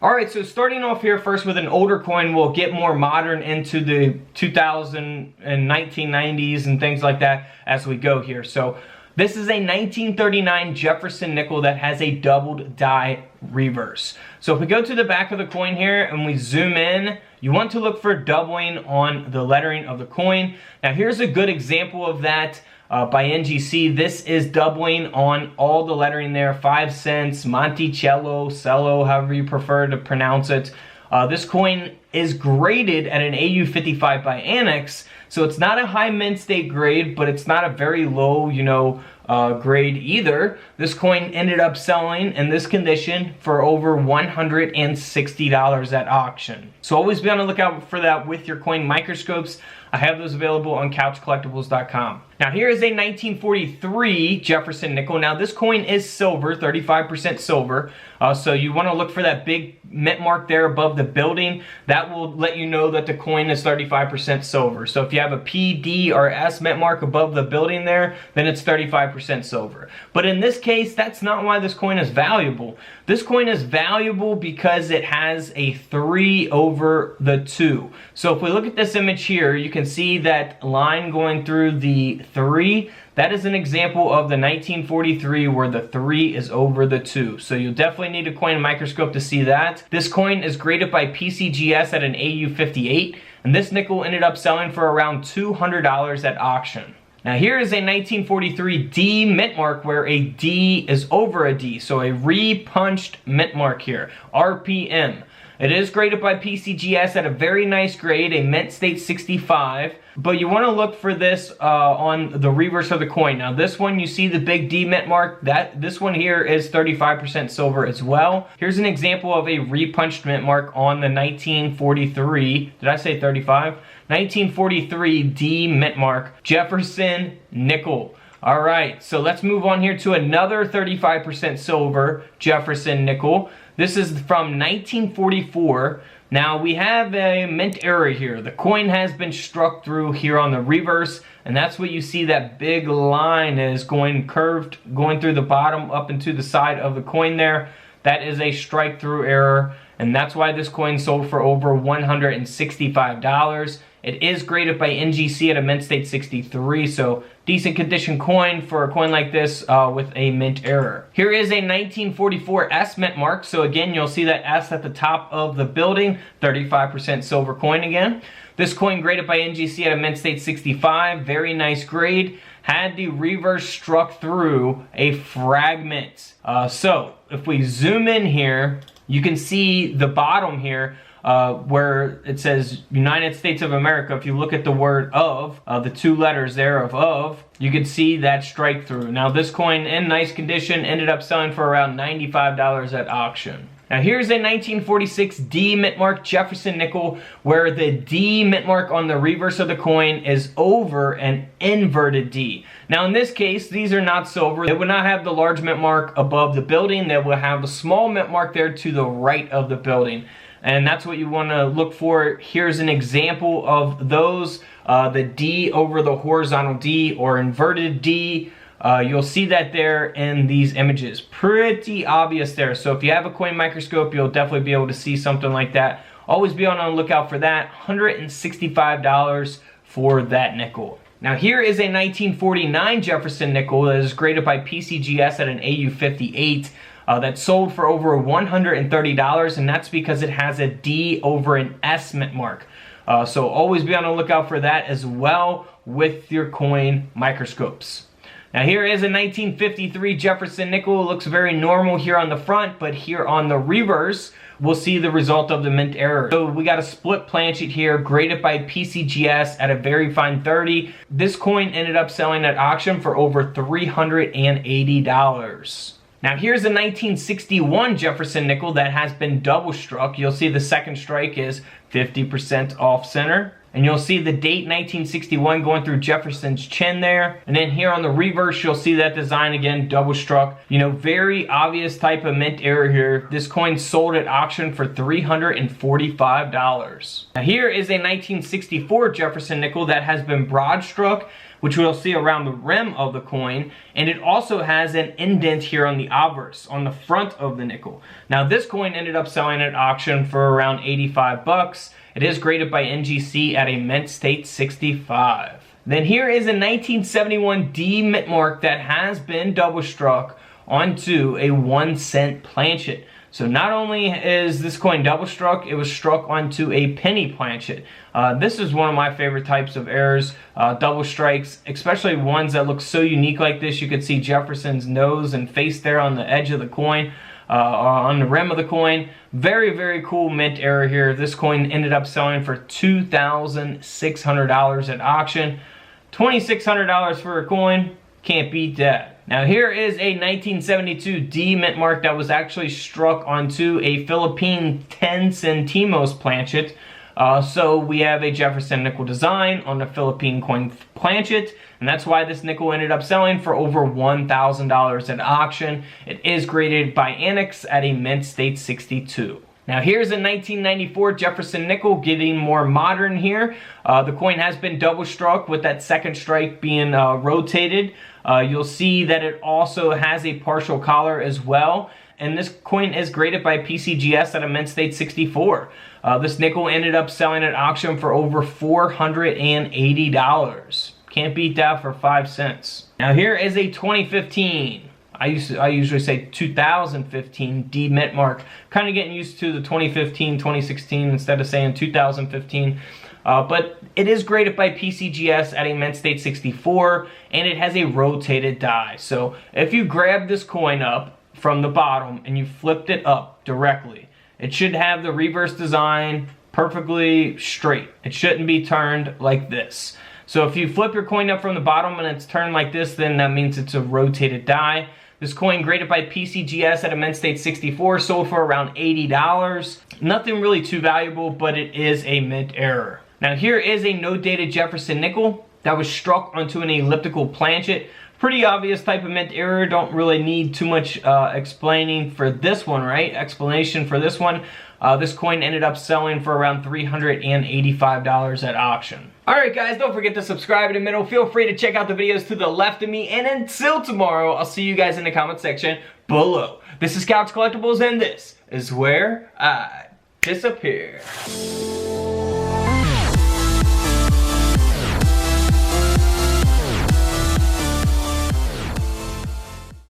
Alright, so starting off here first with an older coin, we'll get more modern into the 2000 and 1990s and things like that as we go here. So this is a 1939 Jefferson nickel that has a doubled die reverse. So if we go to the back of the coin here and we zoom in, you want to look for doubling on the lettering of the coin. Now here's a good example of that. By NGC, this is doubling on all the lettering there, 5 cents, Monticello, Cello, however you prefer to pronounce it. This coin is graded at an AU55 by Annex, so it's not a high mint state grade, but it's not a very low, grade either. This coin ended up selling in this condition for over $160 at auction. So always be on the lookout for that with your coin microscopes. I have those available on couchcollectibles.com. Now here is a 1943 Jefferson nickel. Now this coin is silver, 35% silver. So you want to look for that big mint mark there above the building. That will let you know that the coin is 35% silver. So if you have a P, D, or S mint mark above the building there, then it's 35% silver. But in this case, that's not why this coin is valuable. This coin is valuable because it has a 3 over the 2. So if we look at this image here, you can see that line going through the 3. That is an example of the 1943 where the 3 is over the 2. So you'll definitely need a coin microscope to see that. This coin is graded by PCGS at an AU58, and this nickel ended up selling for around $200 at auction. Now here is a 1943 D mint mark where a D is over a D, so a re-punched mint mark here, RPM. It is graded by PCGS at a very nice grade, a mint state 65, but you want to look for this on the reverse of the coin. Now this one, you see the big D mint mark, this one here is 35% silver as well. Here's an example of a repunched mint mark on the 1943, did I say 35? 1943 D mint mark, Jefferson nickel. Alright, so let's move on here to another 35% silver Jefferson nickel. This is from 1944. Now we have a mint error here. The coin has been struck through here on the reverse, and that's what you see, that big line is going curved, going through the bottom up into the side of the coin there. That is a strike through error, and that's why this coin sold for over $165. It is graded by NGC at a mint state 63, so decent condition coin for a coin like this with a mint error. Here is a 1944 S mint mark, so again you'll see that S at the top of the building, 35% silver coin again. This coin graded by NGC at a mint state 65, very nice grade. Had the reverse struck through a fragment. So if we zoom in here, you can see the bottom here where it says United States of America. If you look at the word of, the 2 letters there of, you can see that strike through. Now this coin in nice condition ended up selling for around $95 at auction. Now here's a 1946 D mint mark Jefferson nickel where the D mint mark on the reverse of the coin is over an inverted D. Now in this case, these are not silver. They would not have the large mint mark above the building. They will have a small mint mark there to the right of the building. And that's what you want to look for. Here's an example of those, the D over the horizontal D or inverted D. You'll see that there in these images. Pretty obvious there. So if you have a coin microscope, you'll definitely be able to see something like that. Always be on the lookout for that. $165 for that nickel. Now here is a 1949 Jefferson nickel that is graded by PCGS at an AU58. That sold for over $130, and that's because it has a D over an S mint mark. So always be on the lookout for that as well with your coin microscopes. Now here is a 1953 Jefferson nickel. It looks very normal here on the front, but here on the reverse, we'll see the result of the mint error. So we got a split planchet here, graded by PCGS at a very fine 30. This coin ended up selling at auction for over $380. Now here's a 1961 Jefferson nickel that has been double struck. You'll see the second strike is 50% off center. And you'll see the date 1961 going through Jefferson's chin there. And then here on the reverse, you'll see that design again, double struck. You know, very obvious type of mint error here. This coin sold at auction for $345. Now here is a 1964 Jefferson nickel that has been broad struck, which we'll see around the rim of the coin, and it also has an indent here on the obverse, on the front of the nickel. Now this coin ended up selling at auction for around 85 bucks. It is graded by NGC at a mint state 65. Then here is a 1971 D mint mark that has been double struck onto a 1-cent planchet. So not only is this coin double struck, it was struck onto a penny planchet. This is one of my favorite types of errors, double strikes, especially ones that look so unique like this. You could see Jefferson's nose and face there on the edge of the coin, on the rim of the coin. Very, very cool mint error here. This coin ended up selling for $2,600 at auction. $2,600 for a coin, can't beat that. Now here is a 1972 D mint mark that was actually struck onto a Philippine 10 centimos planchet. So we have a Jefferson nickel design on the Philippine coin planchet, and that's why this nickel ended up selling for over $1,000 at auction. It is graded by Annex at a mint state 62. Now here's a 1994 Jefferson nickel, getting more modern here. The coin has been double struck with that second strike being rotated. You'll see that it also has a partial collar as well. And this coin is graded by PCGS at a mint state 64. This nickel ended up selling at auction for over $480. Can't beat that for 5 cents. Now here is a 2015. I usually say 2015 D mint mark. Kind of getting used to the 2015, 2016 instead of saying 2015. But it is graded by PCGS at a mint state 64, and it has a rotated die. So if you grab this coin up from the bottom and you flipped it up directly, it should have the reverse design perfectly straight. It shouldn't be turned like this. So if you flip your coin up from the bottom and it's turned like this, then that means it's a rotated die. This coin graded by PCGS at a mint state 64, sold for around $80. Nothing really too valuable, but it is a mint error. Now here is a no-dated Jefferson nickel that was struck onto an elliptical planchet. Pretty obvious type of mint error. Don't really need too much explaining for this one, right? Explanation for this one. This coin ended up selling for around $385 at auction. Alright guys, don't forget to subscribe in the middle. Feel free to check out the videos to the left of me. And until tomorrow, I'll see you guys in the comment section below. This is Couch Collectibles, and this is where I disappear.